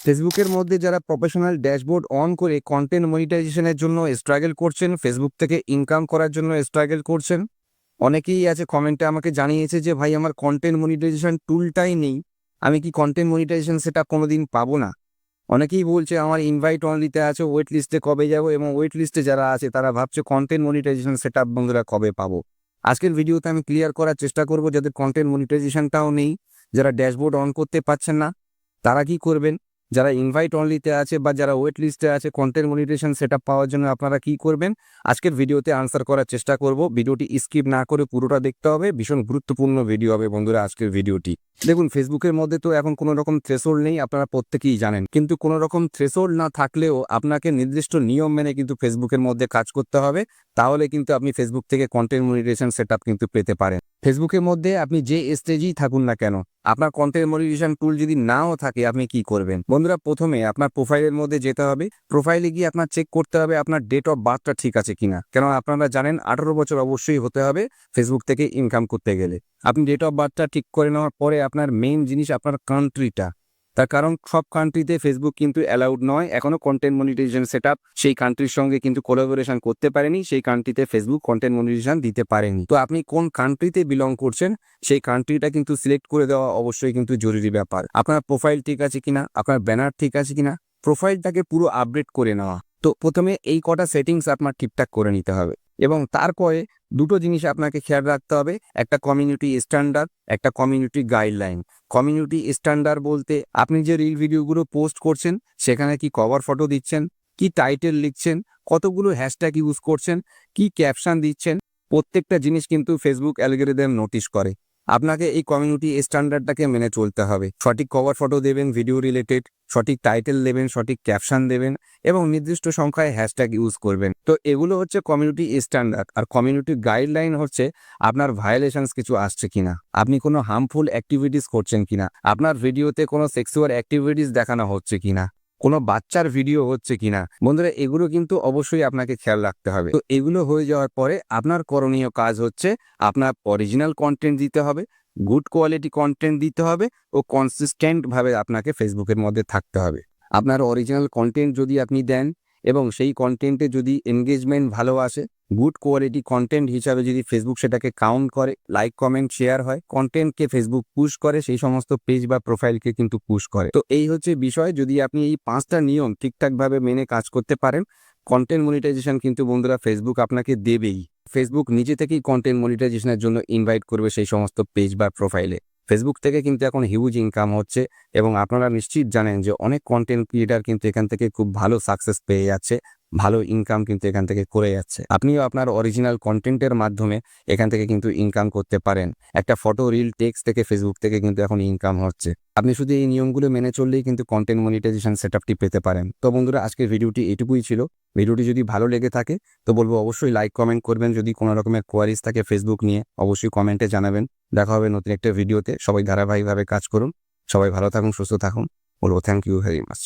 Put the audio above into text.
ফেসবুকের মধ্যে যারা প্রফেশনাল ড্যাশবোর্ড অন করে কন্টেন্ট মনিটাইজেশনের জন্য স্ট্রাগল করছেন, ফেসবুক থেকে ইনকাম করার জন্য স্ট্রাগল করছেন, অনেকেই আছে কমেন্টে আমাকে জানিয়েছে যে ভাই আমার কন্টেন্ট মনিটাইজেশন টুলটাই নেই, আমি কি কন্টেন্ট মনিটাইজেশন সেটা কোনোদিন পাবো না? অনেকেই বলছে আমার ইনভাইট অনলিতে আছে, ওয়েট লিস্টে কবে যাবো, এবং ওয়েট লিস্টে যারা আছে তারা ভাবছে কন্টেন্ট মনিটাইজেশন সেট আপ বন্ধুরা কবে পাবো। আজকের ভিডিওতে আমি ক্লিয়ার করার চেষ্টা করবো যাদের কন্টেন্ট মনিটাইজেশনটাও নেই, যারা ড্যাশবোর্ড অন করতে পারছেন না, তারা কি করবেন, যারা ইনভাইট অনলিতে আছে বা যারা ওয়েট লিস্টে আছে কন্টেন্ট মনিটাইজেশন সেটআপ পাওয়ার জন্য আপনারা কি করবেন, আজকের ভিডিওতে আনসার করার চেষ্টা করব। ভিডিওটি স্কিপ না করে পুরোটা দেখতে হবে, ভীষণ গুরুত্বপূর্ণ ভিডিও হবে বন্ধুরা আজকের ভিডিওটি। দেখুন, ফেসবুকের মধ্যে তো এখন কোনো রকম থ্রেশহোল্ড নেই, আপনারা প্রত্যেকেই জানেন, কিন্তু কোনো রকম থ্রেশহোল্ড না থাকলেও আপনাকে নির্দিষ্ট নিয়ম মেনে কিন্তু ফেসবুকের মধ্যে কাজ করতে হবে, তাহলে কিন্তু আপনি ফেসবুক থেকে কন্টেন্ট মনিটাইজেশন সেটআপ কিন্তু পেতে পারেন। ফেসবুকের মধ্যে আপনি যে স্টেজেই থাকুন না কেন, আপনার কন্টেন্ট মনিটাইজেশন টুল যদি নাও থাকে, আপনি কি করবেন বন্ধুরা? প্রথমে আপনার প্রোফাইলের মধ্যে যেতে হবে। প্রোফাইলে গিয়ে আপনার চেক করতে হবে আপনার ডেট অফ বার্থটা ঠিক আছে কিনা, কেন আপনারা জানেন 18 বছর অবশ্যই হতে হবে ফেসবুক থেকে ইনকাম করতে গেলে। আপনি ডেট অফ বার্থটা ঠিক করে নেওয়ার পরে আপনার মেইন জিনিস আপনার কান্ট্রিটা, তার কারণ সব কান্ট্রিতে ফেসবুক কিন্তু অ্যালাউড নয়, এখনো কন্টেন্ট মনিটাইজেশন সেটআপ সেই কান্ট্রির সঙ্গে কিন্তু কোলাবোরেশন করতে পারেনি, সেই কান্ট্রিতে ফেসবুক কন্টেন্ট মনিটাইজেশন দিতে পারেনি। তো আপনি কোন কান্ট্রিতে বিলং করছেন সেই কান্ট্রিটা কিন্তু সিলেক্ট করে দেওয়া অবশ্যই কিন্তু জরুরি ব্যাপার। আপনার প্রোফাইল ঠিক আছে কিনা, আপনার ব্যানার ঠিক আছে কিনা, প্রোফাইলটাকে পুরো আপডেট করে নেওয়া। তো প্রথমে এই কটা সেটিংস আপনার ঠিকঠাক করে নিতে হবে, এবং তারপরে দুটো জিনিস আপনাকে খেয়াল রাখতে হবে, একটা কমিউনিটি স্ট্যান্ডার্ড, একটা কমিউনিটি গাইডলাইন। কমিউনিটি স্ট্যান্ডার্ড বলতে আপনি যে রিল ভিডিওগুলো পোস্ট করছেন সেখানে কি কভার ফটো দিচ্ছেন, কি টাইটেল লিখছেন, কতগুলো হ্যাশট্যাগ ইউজ করছেন, কি ক্যাপশন দিচ্ছেন, প্রত্যেকটা জিনিস কিন্তু ফেসবুক অ্যালগরিদম নোটিশ করে। আপনাকে এই কমিউনিটি স্ট্যান্ডার্ডটাকে মেনে চলতে হবে। সঠিক কভার ফটো দেবেন ভিডিও রিলেটেড, সঠিক টাইটেল দেবেন, সঠিক ক্যাপশন দেবেন, এবং নির্দিষ্ট সংখ্যায় হ্যাশট্যাগ ইউজ করবেন। তো এগুলো হচ্ছে কমিউনিটি স্ট্যান্ডার্ড। আর কমিউনিটি গাইডলাইন হচ্ছে আপনার ভায়োলেশনস কিছু আসছে কিনা, আপনি কোনো হার্মফুল অ্যাক্টিভিটিস করছেন কিনা, আপনার ভিডিওতে কোনো সেক্সুয়াল অ্যাক্টিভিটিস দেখানো হচ্ছে কিনা, কোনো বাচ্চার ভিডিও হচ্ছে কিনা। বন্ধুরা, এগুলো কিন্তু অবশ্যই আপনাকে খেয়াল রাখতে হবে। তো এগুলো হয়ে যাওয়ার পরে আপনার করণীয় কাজ হচ্ছে আপনার অরিজিনাল কন্টেন্ট দিতে হবে, গুড কোয়ালিটি কন্টেন্ট দিতে হবে, ও কনসিস্টেন্ট ভাবে আপনাকে ফেসবুকের মধ্যে থাকতে হবে। আপনার অরিজিনাল কন্টেন্ট যদি আপনি দেন এবং সেই কন্টেন্টে যদি এনগেজমেন্ট ভালো আসে, গুড কোয়ালিটি কন্টেন্ট হিসাবে যদি ফেসবুক সেটাকে কাউন্ট করে, লাইক কমেন্ট শেয়ার হয়, কন্টেন্টকে ফেসবুক পুশ করে, সেই সমস্ত পেজ বা প্রোফাইলকে কিন্তু পুশ করে। তো এই হচ্ছে বিষয়, যদি আপনি এই 5টা নিয়ম ঠিকঠাকভাবে মেনে কাজ করতে পারেন, কন্টেন্ট মনিটাইজেশন কিন্তু বন্ধুরা ফেসবুক আপনাকে দেবেই। ফেসবুক নিজে থেকেই কন্টেন্ট মনিটাইজেশনের জন্য ইনভাইট করবে সেই সমস্ত পেজ বা প্রোফাইলে। ফেসবুক থেকে কিন্তু এখন হিউজ ইনকাম হচ্ছে, এবং আপনারা নিশ্চিত জানেন যে অনেক কন্টেন্ট ক্রিয়েটার কিন্তু এখান থেকে খুব ভালো সাকসেস পেয়ে যাচ্ছে, ভালো ইনকাম কিন্তু এখান থেকে করে যাচ্ছে। আপনিও আপনার অরিজিনাল কন্টেন্টের মাধ্যমে এখান থেকে কিন্তু ইনকাম করতে পারেন। একটা ফটো, রিল, টেক্সট থেকে ফেসবুক থেকে কিন্তু এখন ইনকাম হচ্ছে। আপনি শুধু এই নিয়মগুলো মেনে চললেই কিন্তু কন্টেন্ট মনিটাইজেশন সেটআপটি পেতে পারেন। তো বন্ধুরা, আজকের ভিডিওটি এটুকুই ছিল। ভিডিওটি যদি ভালো লেগে থাকে তো বলবো অবশ্যই লাইক কমেন্ট করবেন। যদি কোনো রকমের কোয়ারিজ থাকে ফেসবুক নিয়ে অবশ্যই কমেন্টে জানাবেন। দেখা হবে নতুন একটা ভিডিওতে। সবাই ধারাবাহিকভাবে কাজ করুন, সবাই ভালো থাকুন, সুস্থ থাকুন। বলবো থ্যাংক ইউ ভেরি মাচ।